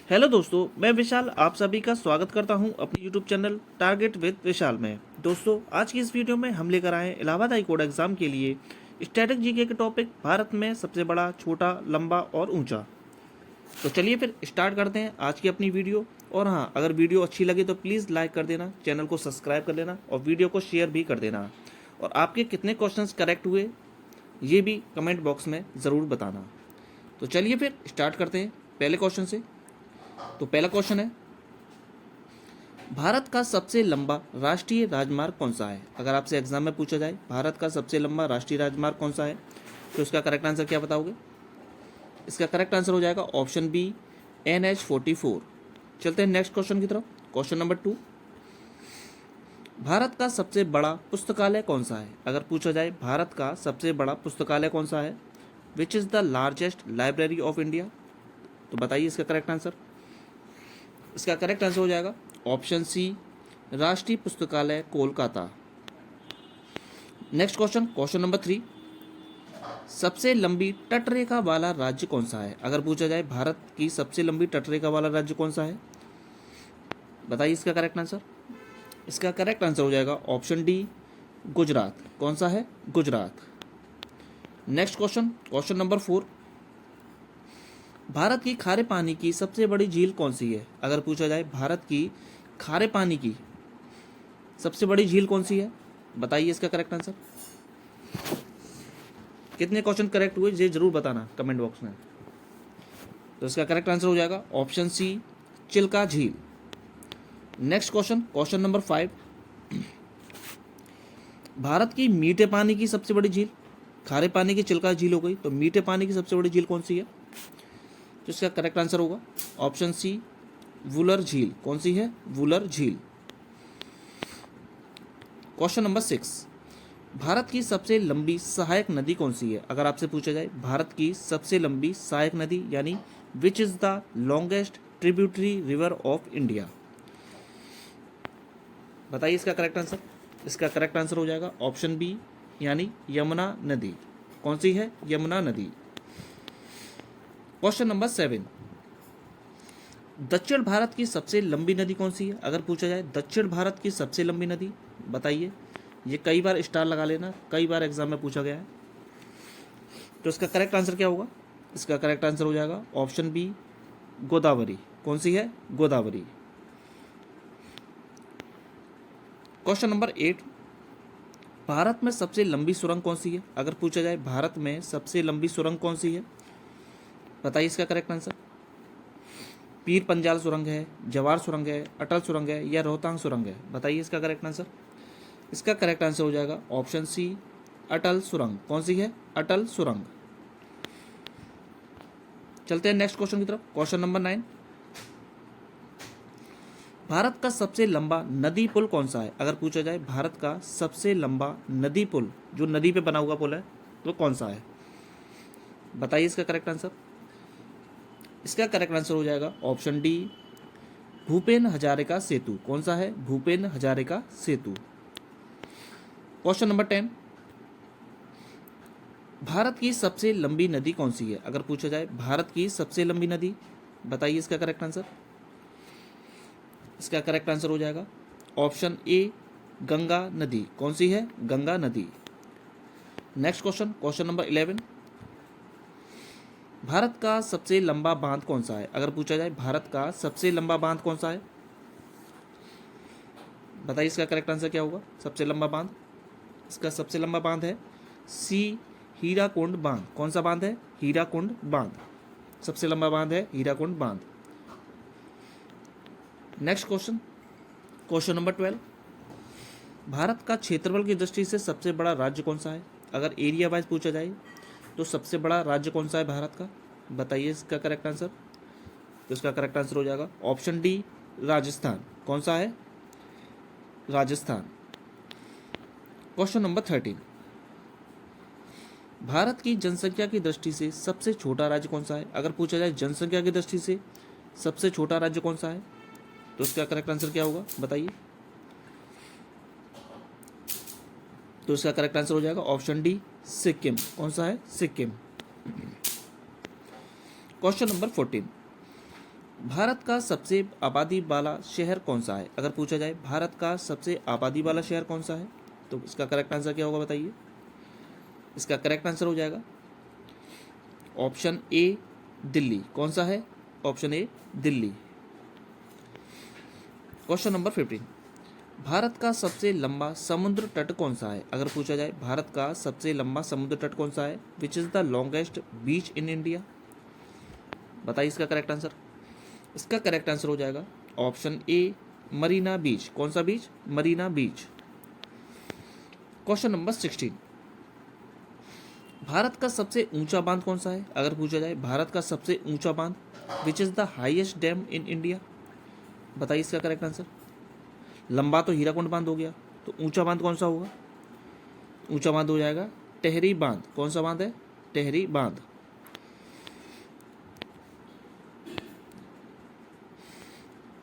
Hello दोस्तों, मैं विशाल आप सभी का स्वागत करता हूं अपने यूट्यूब चैनल टारगेट विद विशाल में। दोस्तों, आज की इस वीडियो में हम लेकर आए हैं इलाहाबाद हाई कोर्ट एग्जाम के लिए स्टैटिक जीके के टॉपिक भारत में सबसे बड़ा, छोटा, लंबा और ऊंचा। तो चलिए फिर स्टार्ट करते हैं आज की अपनी वीडियो। और हाँ, अगर वीडियो अच्छी लगे तो प्लीज़ लाइक कर देना, चैनल को सब्सक्राइब कर लेना और वीडियो को शेयर भी कर देना। और आपके कितने क्वेश्चंस करेक्ट हुए ये भी कमेंट बॉक्स में ज़रूर बताना। तो चलिए फिर स्टार्ट करते हैं पहले क्वेश्चन से। तो पहला क्वेश्चन है, भारत का सबसे लंबा राष्ट्रीय राजमार्ग कौन सा है? अगर आपसे एग्जाम में पूछा जाए भारत का सबसे लंबा राष्ट्रीय राजमार्ग कौन सा है, तो इसका करेक्ट आंसर क्या बताओगे? इसका करेक्ट आंसर हो जाएगा ऑप्शन बी, NH-44। चलते हैं नेक्स्ट क्वेश्चन की तरफ। क्वेश्चन नंबर 2, भारत का सबसे बड़ा पुस्तकालय कौन सा है? अगर पूछा जाए भारत का सबसे बड़ा पुस्तकालय कौन सा है, which is the largest library of India, तो बताइए इसका करेक्ट आंसर। इसका करेक्ट आंसर हो जाएगा ऑप्शन सी, राष्ट्रीय पुस्तकालय Kolkata. Next question, question number 3, सबसे लंबी तटरेखा वाला राज्य कौन सा है? अगर पूछा जाए भारत की सबसे लंबी तटरेखा वाला राज्य कौन सा है, बताइए इसका करेक्ट आंसर। इसका करेक्ट आंसर हो जाएगा ऑप्शन डी, गुजरात। कौन सा है? Gujarat. Next question, question number 4, Bharat की खारे पानी की सबसे बड़ी झील कौन सी है? अगर पूछा जाए भारत की खारे पानी की सबसे बड़ी झील कौन सी है, बताइए इसका करेक्ट आंसर। कितने क्वेश्चन करेक्ट हुए ये जरूर बताना कमेंट बॉक्स में। तो इसका करेक्ट आंसर हो जाएगा ऑप्शन सी, चिल्का झील। Next question, question number 5, Bharat की मीठे पानी की सबसे बड़ी झील, खारे पानी की चिल्का झील हो गई, तो मीठे पानी की सबसे बड़ी झील कौन सी है? तो इसका करेक्ट आंसर होगा ऑप्शन सी, वुलर झील। कौन सी है? वुलर झील। क्वेश्चन नंबर 6, भारत की सबसे लंबी सहायक नदी कौन सी है? अगर आपसे पूछा जाए भारत की सबसे लंबी सहायक नदी यानी विच is the longest tributary river of India, बताइए इसका करेक्ट आंसर। इसका करेक्ट आंसर हो जाएगा ऑप्शन बी, यानी यमुना नदी। कौन सी है? यमुना नदी। क्वेश्चन नंबर 7, दक्षिण भारत की सबसे लंबी नदी कौन सी है? अगर पूछा जाए दक्षिण भारत की सबसे लंबी नदी, बताइए। ये कई बार स्टार लगा लेना, कई बार एग्जाम में पूछा गया है। तो इसका करेक्ट आंसर क्या होगा? इसका करेक्ट आंसर हो जाएगा ऑप्शन बी, गोदावरी। कौन सी है? गोदावरी। क्वेश्चन नंबर 8, भारत में सबसे लंबी सुरंग कौन सी है? अगर पूछा जाए भारत में सबसे लंबी सुरंग कौन सी है, बताइए इसका करेक्ट आंसर। पीर पंजाल सुरंग है, जवार सुरंग है, अटल सुरंग है या रोहतांग सुरंग है, बताइए इसका करेक्ट आंसर। इसका करेक्ट आंसर हो जाएगा ऑप्शन सी, अटल सुरंग। कौन सी है? अटल सुरंग। चलते हैं नेक्स्ट क्वेश्चन की तरफ। क्वेश्चन नंबर 9, भारत का सबसे लंबा नदी पुल कौन सा है? अगर पूछा जाए भारत का सबसे लंबा नदी पुल, जो नदी पे बना हुआ पुल है, वो कौन सा है, बताइए इसका करेक्ट आंसर। इसका करेक्ट आंसर हो जाएगा ऑप्शन डी, भूपेन हजारिका सेतु। कौन सा है? भूपेन हजारिका सेतु। क्वेश्चन नंबर 10, भारत की सबसे लंबी नदी कौन सी है? अगर पूछा जाए भारत की सबसे लंबी नदी, बताइए इसका करेक्ट आंसर। इसका करेक्ट आंसर हो जाएगा ऑप्शन ए, गंगा नदी। कौन सी है? गंगा नदी। Next question, question number 11, Bharat का सबसे लंबा बांध कौन सा है? अगर पूछा जाए भारत का सबसे लंबा बांध कौन सा है, बताइए इसका करेक्ट आंसर क्या होगा। सबसे लंबा बांध, इसका सबसे लंबा बांध है सी, हीराकुंड बांध। कौन सा बांध है? हीराकुंड बांध। सबसे लंबा बांध है हीराकुंड बांध। Next question, question number 12, Bharat का क्षेत्रफल की दृष्टि से सबसे बड़ा राज्य कौन सा है? अगर एरिया वाइज पूछा जाए तो सबसे बड़ा राज्य कौन सा है भारत का, बताइए इसका करेक्ट आंसर। तो इसका करेक्ट आंसर हो जाएगा ऑप्शन डी, राजस्थान। कौन सा है? राजस्थान। क्वेश्चन नंबर 13, भारत की जनसंख्या की दृष्टि से सबसे छोटा राज्य कौन सा है? अगर पूछा जाए जनसंख्या की दृष्टि से सबसे छोटा राज्य कौन सा है, तो इसका करेक्ट आंसर क्या होगा, बताइए। तो इसका करेक्ट आंसर हो जाएगा ऑप्शन डी, सिक्किम। कौन सा है? सिक्किम। क्वेश्चन नंबर 14, भारत का सबसे आबादी वाला शहर कौन सा है? अगर पूछा जाए भारत का सबसे आबादी वाला शहर कौन सा है, तो इसका करेक्ट आंसर क्या होगा बताइए। इसका करेक्ट आंसर हो जाएगा ऑप्शन ए दिल्ली। कौन सा है? Option A Delhi. Question number 15, Bharat का सबसे लंबा समुद्र तट कौन सा है? अगर पूछा जाए भारत का सबसे लंबा समुद्र तट कौन सा है? Which is the longest beach in India? बताइए इसका करेक्ट आंसर। इसका करेक्ट आंसर हो जाएगा ऑप्शन ए मरीना बीच। कौन सा बीच? मरीना बीच। क्वेश्चन नंबर 16, भारत का सबसे ऊंचा बांध कौन सा है? अगर पूछा जाए भारत का सबसे ऊंचा बांध, विच is the highest dam in India? बताइए इसका करेक्ट आंसर। लंबा तो हीराकुंड बांध हो गया, तो ऊंचा बांध कौन सा होगा? ऊंचा बांध हो जाएगा टेहरी बांध। कौन सा बांध है? टेहरी बांध।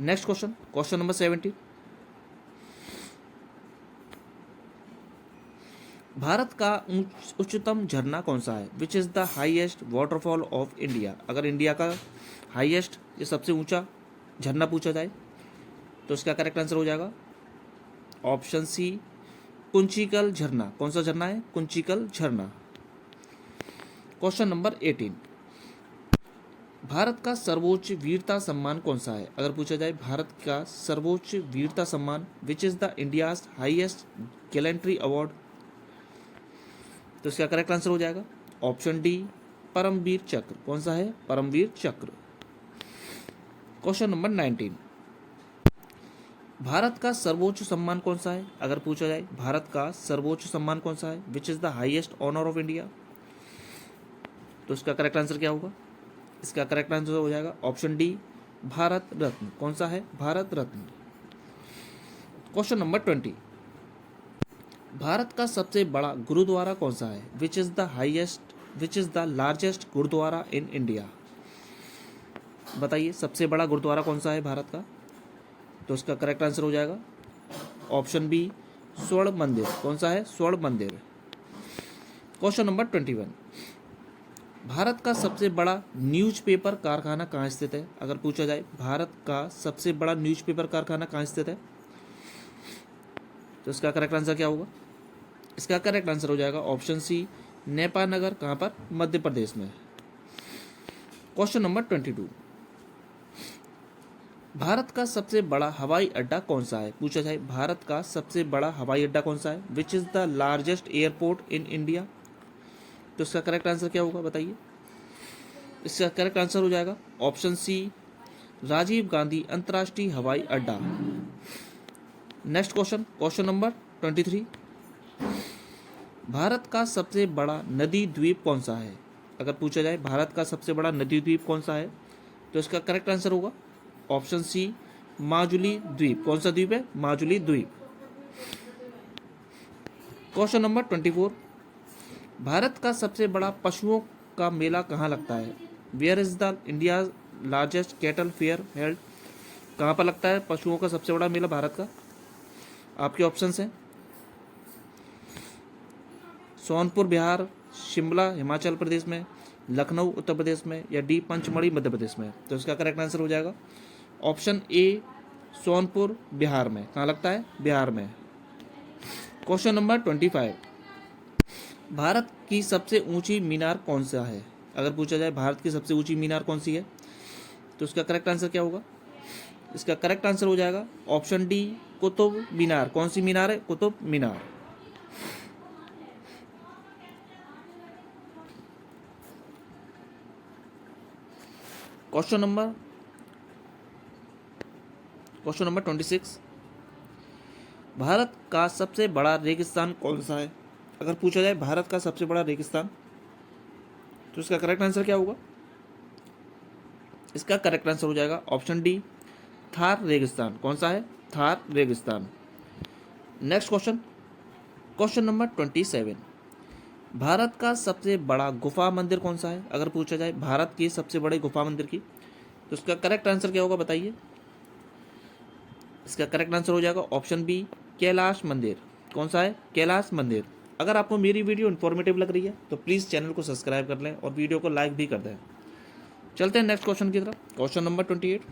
Next question, question number 17, Bharat का उच्चतम झरना कौन सा है? Which is the highest waterfall of India? अगर इंडिया का हाईएस्ट या सबसे ऊंचा झरना पूछा जाए तो इसका करेक्ट आंसर हो जाएगा ऑप्शन सी कुंचिकल झरना। कौन सा झरना है? कुंचिकल झरना। क्वेश्चन नंबर 18, भारत का सर्वोच्च वीरता सम्मान कौन सा है? अगर पूछा जाए भारत का सर्वोच्च वीरता सम्मान, विच is the India's highest gallantry award? तो इसका करेक्ट आंसर हो जाएगा ऑप्शन डी परमवीर चक्र। कौन सा है? परमवीर चक्र। क्वेश्चन नंबर 19, भारत का सर्वोच्च सम्मान कौन सा है? अगर पूछा जाए भारत का सर्वोच्च सम्मान कौन सा है? Which is the highest honour of India? तो इसका करेक्ट आंसर क्या होगा? इसका करेक्ट आंसर हो जाएगा ऑप्शन डी भारत रत्न। कौन सा है? भारत रत्न। क्वेश्चन नंबर 20, भारत का सबसे बड़ा गुरुद्वारा कौन सा है? Which is the largest gurdwara in India? बताइए सबसे बड़ा गुरुद्वारा कौन सा है भारत का? तो इसका करेक्ट आंसर हो जाएगा ऑप्शन बी स्वर्ण मंदिर। कौन सा है? स्वर्ण मंदिर। क्वेश्चन नंबर 21, भारत का सबसे बड़ा न्यूज़पेपर कारखाना कहाँ स्थित है? अगर पूछा जाए भारत का सबसे बड़ा न्यूज़पेपर कारखाना कहाँ स्थित है, तो इसका करेक्ट आंसर क्या होगा? इसका करेक्ट आंसर हो जाएगा ऑप्शन सी नेपानगर। कहाँ पर? मध्य प्रदेश में। क्वेश्चन नंबर 22, भारत का सबसे बड़ा हवाई अड्डा कौन सा है? पूछा जाए भारत का सबसे बड़ा हवाई अड्डा कौन सा है? Which is the largest airport in India? तो इसका करेक्ट आंसर क्या होगा बताइए। इसका करेक्ट आंसर हो जाएगा ऑप्शन सी राजीव गांधी अंतर्राष्ट्रीय हवाई अड्डा। Next question, question number 23, Bharat का सबसे बड़ा नदी द्वीप कौन सा है? अगर पूछा जाए भारत का सबसे बड़ा नदी द्वीप कौन सा है, तो इसका करेक्ट आंसर होगा ऑप्शन सी माजुली द्वीप। कौन सा द्वीप है? माजुली द्वीप। क्वेश्चन नंबर 24, भारत का सबसे बड़ा पशुओं का मेला कहाँ लगता है? Where is the India largest cattle fair held? कहाँ पर लगता है पशुओं का सबसे बड़ा मेला भारत का? आपके ऑप्शंस हैं सोनपुर बिहार, शिमला हिमाचल प्रदेश में, लखनऊ उत्तर प्रदेश में, या डी पंचमढ़ी मध्य प्रदेश में। तो इसका करेक्ट आंसर हो जाएगा ऑप्शन ए सोनपुर बिहार में। कहाँ लगता है? बिहार में। क्वेश्चन नंबर 25, भारत की सबसे ऊंची मीनार कौन सा है? अगर पूछा जाए भारत की सबसे ऊंची मीनार कौन सी है, तो इसका करेक्ट आंसर क्या होगा? इसका करेक्ट आंसर हो जाएगा ऑप्शन डी कुतुब मीनार। कौन सी मीनार है? कुतुब मीनार। क्वेश्चन नंबर 26, भारत का सबसे बड़ा रेगिस्तान कौन सा है? अगर पूछा जाए भारत का सबसे बड़ा रेगिस्तान, तो इसका करेक्ट आंसर क्या होगा? इसका करेक्ट आंसर हो जाएगा ऑप्शन डी थार रेगिस्तान। कौन सा है? थार रेगिस्तान। Next question, question number 27, Bharat का सबसे बड़ा गुफा मंदिर कौन सा है? अगर पूछा जाए भारत की सबसे बड़े गुफा मंदिर की, तो इसका करेक्ट आंसर क्या होगा बताइए। इसका करेक्ट आंसर हो जाएगा ऑप्शन बी कैलाश मंदिर। कौन सा है? कैलाश मंदिर। अगर आपको मेरी वीडियो इन्फॉर्मेटिव लग रही है तो प्लीज़ चैनल को सब्सक्राइब कर लें और वीडियो को लाइक भी कर दें। चलते हैं नेक्स्ट क्वेश्चन की तरफ। क्वेश्चन नंबर 28,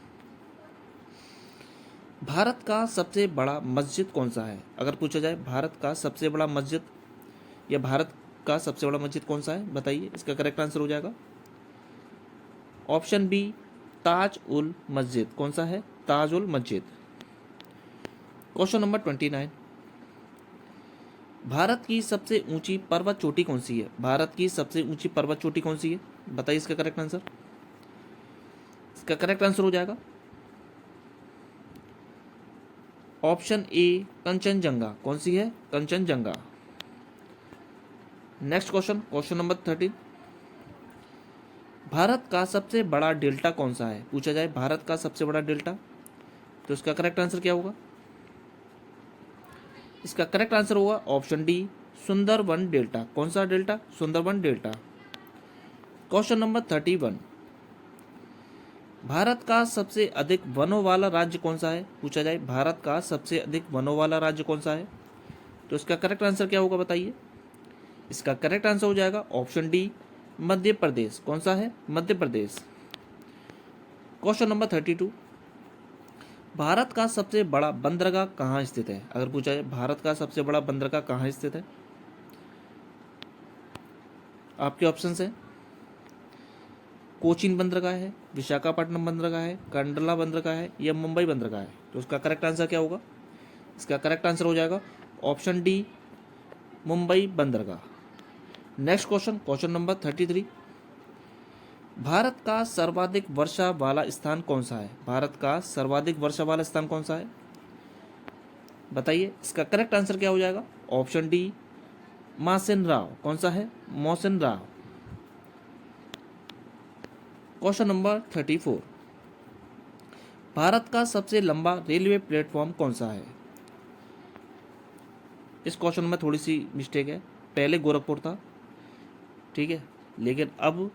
भारत का सबसे बड़ा मस्जिद कौन सा है? अगर पूछा जाए भारत का सबसे बड़ा मस्जिद या भारत का सबसे बड़ा मस्जिद कौन सा है, बताइए। इसका करेक्ट आंसर हो जाएगा ऑप्शन बी, ताज उल मस्जिद। कौन सा है? ताज उल मस्जिद। क्वेश्चन नंबर 29, भारत की सबसे ऊंची पर्वत चोटी कौन सी है? भारत की सबसे ऊंची पर्वत चोटी कौन सी है, बताइए इसका करेक्ट आंसर। इसका करेक्ट आंसर हो जाएगा ऑप्शन ए, कंचनजंगा। कौन सी है? Kanchenjunga. Next question, question number 13, Bharat का सबसे बड़ा डेल्टा कौन सा है? पूछा जाए भारत का सबसे बड़ा डेल्टा, तो इसका करेक्ट आंसर क्या होगा? इसका करेक्ट आंसर होगा ऑप्शन डी, सुंदरबन डेल्टा। कौन सा delta? Sundarban delta. Question number 31, Bharat का सबसे अधिक वनों वाला राज्य कौन सा है? पूछा जाए भारत का सबसे अधिक वनों वाला राज्य कौन सा है, तो इसका करेक्ट आंसर क्या होगा, बताइए। इसका करेक्ट आंसर हो जाएगा ऑप्शन डी, मध्य प्रदेश। कौन सा है? मध्य प्रदेश। क्वेश्चन नंबर 32, भारत का सबसे बड़ा बंदरगाह कहाँ स्थित है? अगर पूछा जाए भारत का सबसे बड़ा बंदरगाह कहाँ स्थित है, आपके ऑप्शंस हैं कोचीन बंदरगाह है, विशाखापट्टनम बंदरगाह है, कंडला बंदरगाह है या मुंबई बंदरगाह है, तो उसका करेक्ट आंसर क्या होगा? इसका करेक्ट आंसर हो जाएगा ऑप्शन डी, मुंबई बंदरगाह। Next question, question number 33, Bharat का सर्वाधिक वर्षा वाला स्थान कौन सा है? भारत का सर्वाधिक वर्षा वाला स्थान कौन सा है, बताइए। इसका करेक्ट आंसर क्या हो जाएगा? ऑप्शन डी, मासिन राव। कौन सा है? मौसिन राव। क्वेश्चन नंबर 34, भारत का सबसे लंबा रेलवे प्लेटफॉर्म कौन सा है? इस क्वेश्चन में थोड़ी सी मिस्टेक है, पहले गोरखपुर था, ठीक है, लेकिन अब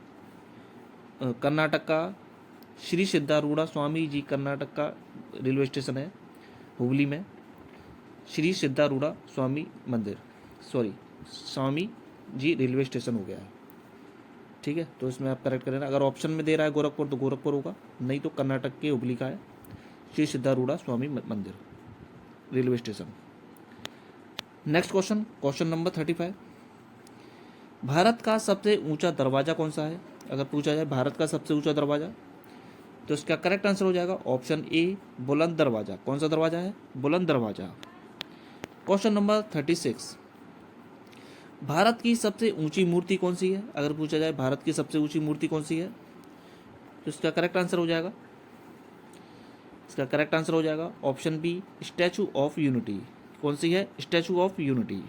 कर्नाटक का श्री सिद्धारूढ़ा स्वामी जी कर्नाटक का रेलवे स्टेशन है हुबली में, श्री सिद्धारूढ़ा स्वामी मंदिर, sorry Swami ji railway station हो गया है, ठीक है। तो इसमें आप करेक्ट करें, अगर ऑप्शन में दे रहा है गोरखपुर तो गोरखपुर होगा, नहीं तो कर्नाटक के हुबली का है श्री सिद्धारूढ़ा स्वामी मंदिर railway station. Next question, question number 35, Bharat का सबसे ऊंचा दरवाजा कौन सा है? अगर पूछा जाए भारत का सबसे ऊंचा दरवाजा, तो इसका करेक्ट आंसर हो जाएगा ऑप्शन ए, बुलंद दरवाजा। कौन सा दरवाजा है? बुलंद दरवाजा। क्वेश्चन नंबर 36, भारत की सबसे ऊंची मूर्ति कौन सी है? अगर पूछा जाए भारत की सबसे ऊंची मूर्ति कौन सी है, तो इसका करेक्ट आंसर हो जाएगा, इसका करेक्ट आंसर हो जाएगा option B, Statue of Unity. कौन सी है? Statue of Unity.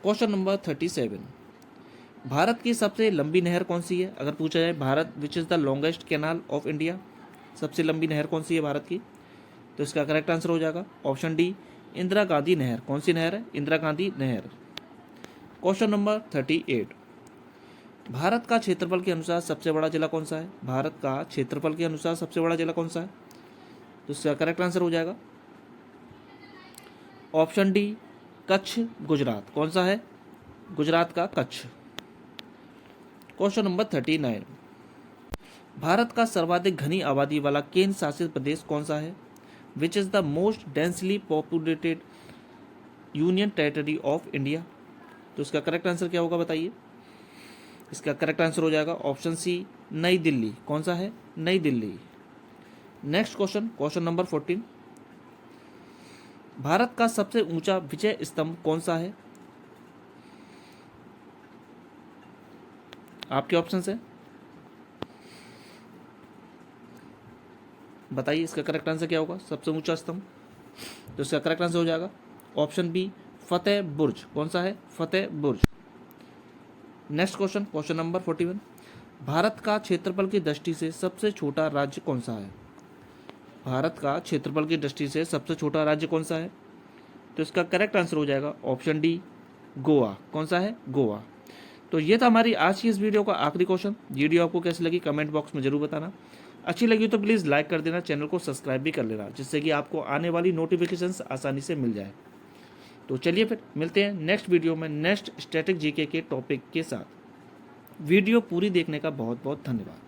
Question number 37, भारत की सबसे लंबी नहर कौन सी है? अगर पूछा जाए Bharat which is the longest canal of India, सबसे लंबी नहर कौन सी है भारत की, तो इसका करेक्ट आंसर हो जाएगा ऑप्शन डी, इंदिरा गांधी नहर। कौन सी नहर है? इंदिरा गांधी नहर। क्वेश्चन नंबर 38, भारत का क्षेत्रफल के अनुसार सबसे बड़ा जिला कौन सा है? भारत का क्षेत्रफल के अनुसार सबसे बड़ा जिला कौन सा है, तो इसका करेक्ट आंसर हो जाएगा ऑप्शन डी, कच्छ गुजरात। कौन सा है? गुजरात का कच्छ। क्वेश्चन नंबर 39, भारत का सर्वाधिक घनी आबादी वाला केंद्र शासित प्रदेश कौन सा है? Which is the most densely populated union territory of India, तो इसका करेक्ट आंसर क्या होगा, बताइए। इसका करेक्ट आंसर हो जाएगा ऑप्शन सी, नई दिल्ली। कौन सा है? नई Delhi. Next question, question number 14, Bharat का सबसे ऊंचा विजय स्तंभ कौन सा है? आपके ऑप्शन है, बताइए इसका करेक्ट आंसर क्या होगा, सबसे ऊंचा स्तंभ, तो इसका करेक्ट आंसर हो जाएगा ऑप्शन बी, फतेह बुर्ज। कौन सा है? Fateh Burj. Next question, question number 41, Bharat का क्षेत्रफल की दृष्टि से सबसे छोटा राज्य कौन सा है? भारत का क्षेत्रफल की दृष्टि से सबसे छोटा राज्य कौन सा है, तो इसका करेक्ट आंसर हो जाएगा ऑप्शन डी, गोवा। कौन सा है? गोवा। तो ये था हमारी आज की इस वीडियो का आखिरी क्वेश्चन। वीडियो आपको कैसी लगी कमेंट बॉक्स में जरूर बताना। अच्छी लगी तो प्लीज़ लाइक कर देना, चैनल को सब्सक्राइब भी कर लेना, जिससे कि आपको आने वाली नोटिफिकेशंस आसानी से मिल जाए। तो चलिए फिर मिलते हैं नेक्स्ट वीडियो में नेक्स्ट स्टैटिक जीके के टॉपिक के साथ। वीडियो पूरी देखने का बहुत बहुत धन्यवाद।